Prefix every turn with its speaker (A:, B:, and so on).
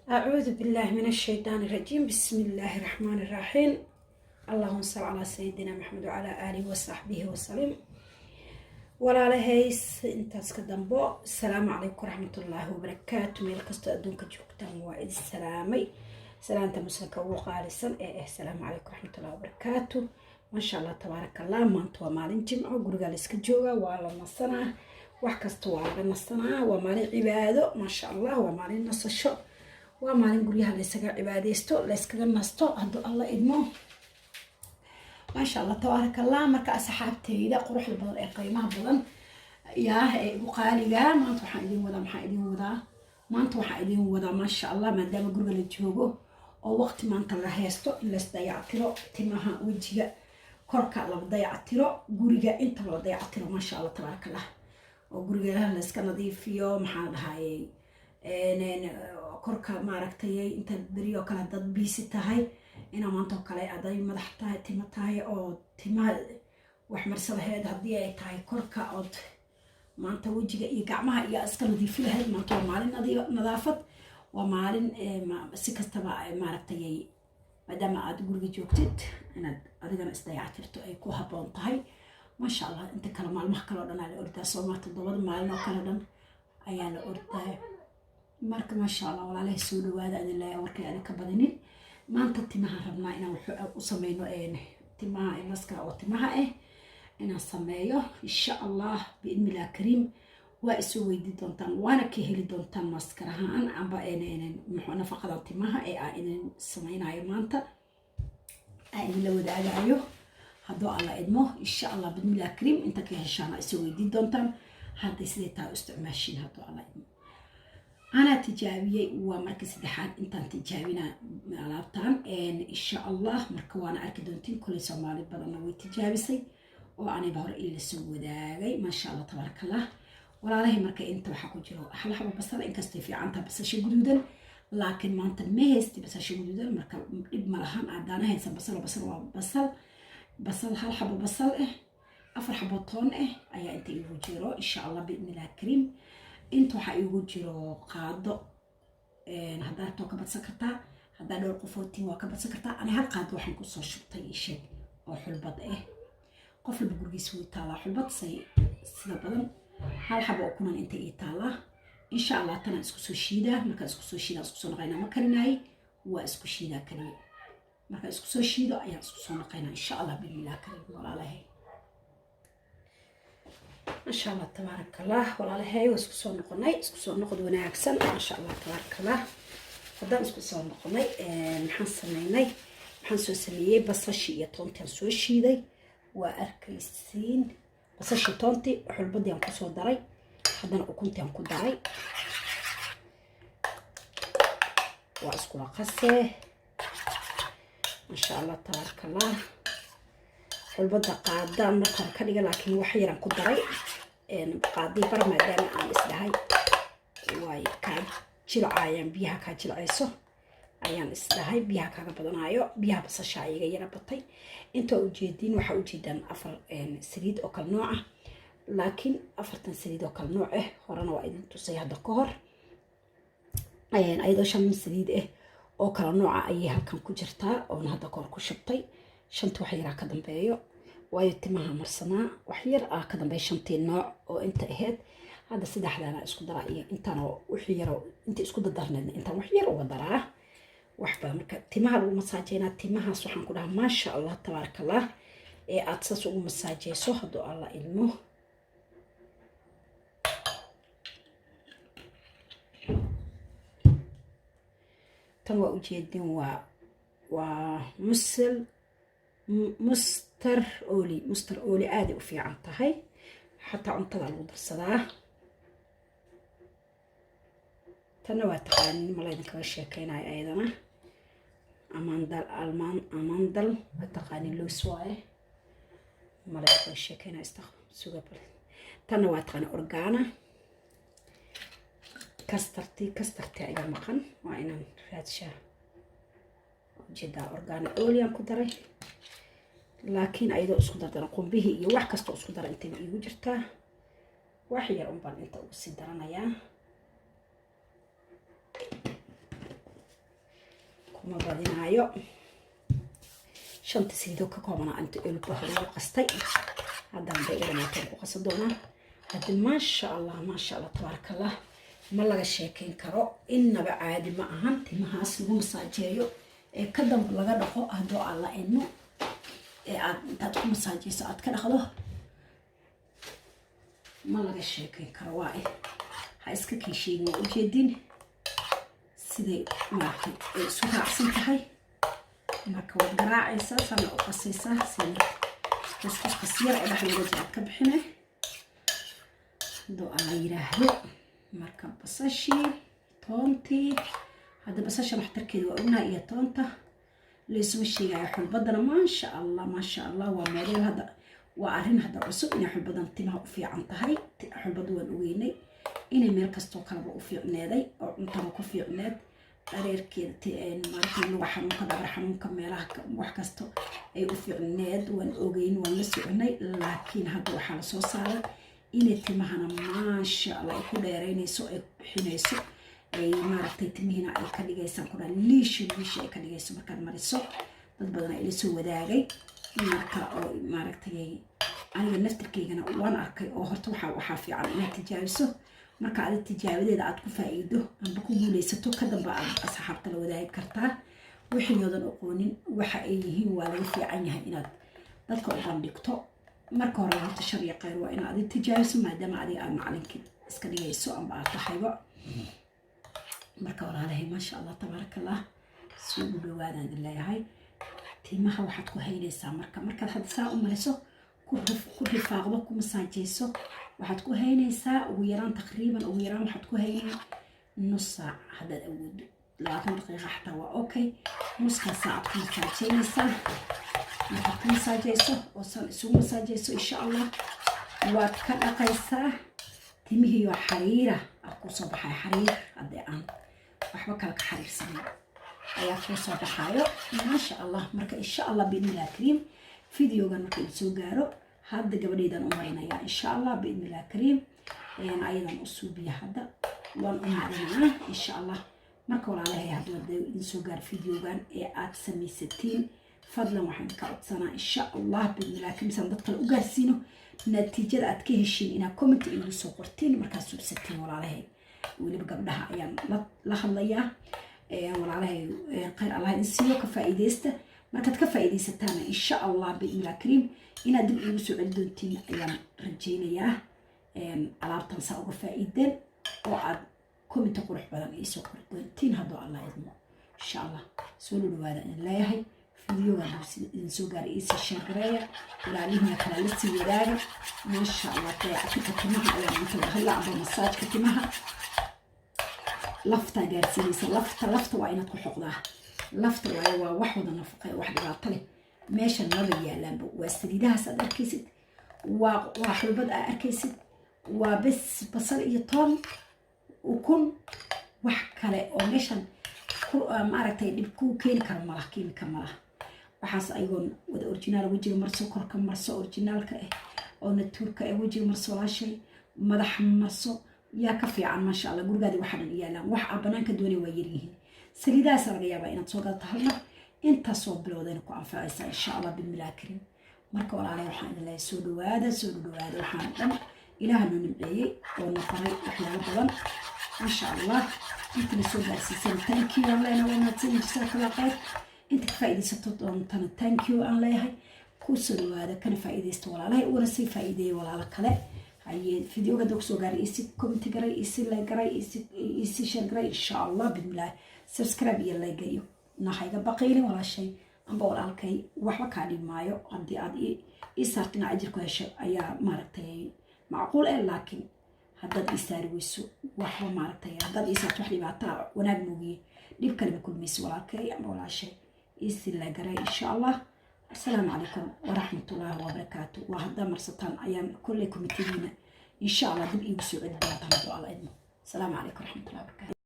A: أعوذ بالله من الشيطان الرجيم. بسم الله الرحمن الرحيم. اللهم صل على سيدنا محمد وعلى آله وصحبه وسلم. ولا لهيس انت اسكدنبو. السلام عليكم ورحمة الله وبركاته. ميل كستو أدونك جوكتان وإذ السلامي سلامة مسلك وقالسا. السلام عليكم ورحمة الله وبركاته. ما شاء الله تبارك الله. ما انتوا مالين جمعوا قرقال اسكجوغا وعلى النصنة وحكستوا على النصنة ومالين عبادو ما شاء الله ومالين نص الشو ومالين قريها ليسكا عباديستو ليسكا نستو هدو الله إدمو ما شاء الله تبارك الله. مركا أصحابتي إذا قروح البضل قيمها بضل ياه وقالي ما أنتوا حايدين وذا ما أنتوا حايدين وذا ما شاء الله ما دام قرقة للجوجو أو وقت ما أنت الله هيستو إلا استيعتلو تمها وجهه كركا الله بضيعتلو قرقة أنت الله ضيعتلو ما شاء الله تبارك الله. وقرقة لها لسكا نظيف يوم حال هاي korka maaragtay inta beriyo kala dad biisi tahay ina maanta kale aday madax tahay tima tahay oo timaha wax marsadaheed hadii ay tahay korka od maanta wajiga iyo gacmaha iyo iska nadiif lahayd maanta maalin nadaafad waa maalin si kastaba ay maaragtay maadaama aad guriga joogtid inaad adigana isdayactirto ay ku haboon tahay ma sha Allah. inta kala maalmaha kala dhan la ordaa Soomaaliya todobada maalin oo kala dhan ayaa la ordaa marka ma sha Allah walaalahay soo dhawaada ilaa warkay aan ka badinin. maanta timaha rabnaa inaan u sameeyno timaha inaska oo timaha inaan sameeyo insha Allah biidnillah kariim. waa isu weydi doontaan waana ka heli doontaan maskarahaan amba muxuu nafaqada timaha aan sameynayo maanta aan la wadaagayo haddii Allah idmo insha Allah biidnillah kariim. inta ka heshaana isu weydi doontaan haddii sidee taa isticmaashin haddii Allah idmo. أنا تجابية ومركز دحان أنت تجابينا علابتان إن شاء الله مركوانا أركدونتين كل سومالي بدنا ويتجابسي وأنا بهر إلى سوى داعي ما شاء الله تبارك الله. ولا له مركا أنت وحكوا جرو حلا حبا بصل إنك استفي عنها بس شيء جدودا لكن ما أنت ما هستي بس شيء جدودا مركا بمرهان عدانا هيس بصل حلا حبا بصل أفرح بطون أي أنت يوجرو إن شاء الله بإذن الله الكريم. inta waxa igu jiro qaado hadaa to ka badsan kartaa hadaa dhowr qofootiin waa ka badsan kartaa. ani hal qaado waxaan ku soo shubtay isheeg oo xulbad qof walba gurigiisa way taalaa xulbad sida badan hal xabo oo kunan inta ii taalaa insha Allah tan isku soo shiidaa. marka isku soo shiidaa isku soo naqaynaa ma karinaay waa isku shiidaa kaliya. marka isku soo shiido ayaa isku soo naqaynaa insha Allah billaah kariim walaalahay. ما شاء الله تبارك الله. والله هاي واسكسون نقناي اسكسون نقد وناكسن ما شاء الله تبارك الله. هذا اسكسون نقناي نحسنيناي نحسو سميه بصشي طونتي سو شيداي واركيسين بصشي طونتي حلبدي ان كسو دراي حدنا كنتي ان كدراي واسكو قسه ما شاء الله تبارك الله. حلبدا قاده marka ka dhiga laakiin wax yar aan ku daray qaadi bar maadaama aan isdahay way ka jilcayaan biyaha ka jilcayso ayaan isdahay biyaha kaga badanayo biyaha basasha iga yara batay. inta u jeedin waxa u jeedaan afar saliid oo kala nooc ah laakiin afartan saliid oo kala nooc horena waa idin tusay hadda ka hor ayadoo shan saliid oo kala nooc ah ayay halkan ku jirtaa oo hadda ka hor ku shubtay. shanta wax yar ka dambeeyo waayo timaha marsanaa wax yar ka dambeeyo shantii nooc oo inta ahayd hadda saddexdaana isku daraa iyo intaan wixii yar inta isku dardarneed intaan wax yar uga daraa waxba marka timaha lagu masaajeena timahaas waxaan ku dhahaa ma sha Allah tabaaraka Allah aad saas ugu masaajeyso haddii Allah ilmo. tan waa ujeedin waa مستر أولي عادي وفي عنتهاي حتى عنتها الوضرصدا تنوى تقاني ملايين كواشي كيناي أيضا أماندل تقاني لوسواي ملايين كواشي كيناي استخدم سوغبل تنوى تقاني أورغانا كسترتي أيضا مقن وإنا رادشا جدا أورغانا أولي أم كدري laakiin ayadoo isku dardaran qumbihi iyo wax kasta isku daran inta igu jirtaa wax yar un baan inta ugu sii daranayaa ma badinaayo shanta saliidoo ka koobanaa inta eelku lagu qastay haddaan bay dhamaateen ku qasan doonaa haddi maasha allah tabaarakallah ma laga sheekayn karo innaba caadi ma ahan timahaas lagu masaajeeyo ee ka dambe laga dhaqo haddoo aan la idmo ee aad intaad ku masaajeyso aad ka dhaqdo ma laga sheekayn karo waa ha iska kiisheegin waa ujeedin siday maaragtay ay isu raacsan tahay marka waad garaacaysaa sana u qasaysaa sida qasqas yar ee dhexdeeda aad ka bixinay haddoo aan la yiraahdo marka basashii toontii hadda basasha maxtarkeeda waa ognahay iyo toonta laysuma sheegayo xulbadana maasha allah waa model hadda waa arrin hadda cusub inay xulbadan timaha u fiican tahay xulbadu waan ogeynay inay meel kastoo kaleba u fiicneeday oo cuntaba ku fiicneed areerkeeda maaragtay luga xanuunka dhabar xanuunka meelaha wax kasto ay u fiicneed waan ogeyn waan la soconay laakiin hadda waxaa la soo saaray inay timahana maasha allah ay ku dheeraynayso ay bixinayso ay maaragtay timihiina ay ka dhigaysaan ku dhan liisha ay ka dhigayso markaad mariso dad badan ay ila soo wadaagay marka oo maaragtay aniga naftirkeygana waan arkay oo horta waxaa fiican inaad tijaabiso marka aad tijaabadeeda aad ku faa'iido amba ku guulaysato ka dambe aad asxaabta la wadaagi kartaa wixii oodan aqoonin waxa ay yihiin waa laga fiican yahay inaad dadka u bandhigto marka hore horta shar iyo khayr waa inaad tijaabiso maadaama adiga aad macalinkii iska dhigayso amba aad tahayba marka walaalahay maasha allah tabaarakallah soo dhawaadaan leeyahay timaha waxaad ku haynaysaa markaad hadda saa u mariso ku rifaaqdo ku masaajeyso waxaad ku haynaysaa ugu yaraan taqriiban waxaad ku haynaa nus saac haddaad awoodo 20 daqiiqo xataa waa okay nuska saac ku masaajeynaysaa markaad ku masaajeyso oo san isugu masaajeyso insha allah waad ka dhaqaysaa timihiyo xariira ku soo baxay xariir haddii aan waxba kala ka xariirsanin ayaa ku soo baxayo maasha allah marka insha allah biidnillah kariim videogan marka uu soo gaaro hadda gabadheedan u marinayaa insha allah biidnillah kariim ayadan u suubiya hadda waan u marinaa insha allah marka walaalahay hadda idin soo gaar videogan ee aad samaysatiin fadlan waxaan ka codsanaa insha allah biidnillah kariim san dadka u gaarsiino natiijada aad ka heshiin inaad comment igu soo qortiin markaad subsatiin walaalahay weliba gabdhaha ayaan la hadlayaa walaalahay khayr allah idin siiyo ka faa'iideysta markaad ka faa'iideysataana insha allah biidnillah kariim inaad dib igu soo celi doontiin ayaan rajaynayaa alaabtan saa uga faa'iideen oo aad comment qurux badan iisoo qori doontiin hadduu allah idmo insha allah soo dhawaada idin leeyahay videogan idin soo gaaray iisii sheergareeya walaalihina kala la sii wadaaga maasha allah dayactirka timaha ayaa inta laga hadla amba masaajka timaha lafta gaarsiinaysa lafta waa inaad ku xoqdaa lafta waa wax wada nafaqay wax dhibaato leh meeshan maba yaalaanba waa saliidahaas aad arkaysid waa xulbad aad arkaysid waa bes basal iyo toon ukun wax kale oo meeshan maaragtay dhib ku keeni karo malaha kiimika malaha waxaas ayagoon wada originaal wejiga marso korka marso originaalka oo natuurka wejiga marso walaashay madaxa marso yaa ka fiican maasha allah gurigaadi waxa dhan yaalaan wax banaanka doonay waa yaryihiin saliidahaas laga yaabaa inaad soo gadato hal mar intaasoo bilowdayna ku anfacaysaa insha allah biidnillah kariim marka walaalahay waxaan idin leeyahay soo dhawaada waxaan dhan ilaaha noo nimceeyey oo na faray waxyaalo badan maasha allah inta la soo gaarsiisan thank you aan leeyahay wanaagsan jazakallah khayr inta ka faa'iideysato doontana thank you aan leeyahay ku soo dhawaada kana faa'iideysta walaalahay ugana sii faa'iideeyay walaalo kale haye videoga dog soo gaaray isi comment garay isi like garay isi share garay insha allah biidnillah subscribe iyo like gayo nahayga baqaylin walaashay amba walaalkay waxba ka dhimaayo hadii aad ii saartina ajir ku hesho ayaa maaragtay macquul laakiin haddaad ii saari weyso waxba maaragtay haddaad ii saarto wax dhibaato wanaag moogiye dhib kale ma kulmayso walaalkay amba walaashay isi like garay insha allah السلام عليكم ورحمة الله وبركاته وهذا مرسطان أيام كلكم تجينا إن شاء الله دبي بسعود بعض الله إذنه السلام عليكم ورحمة الله وبركاته.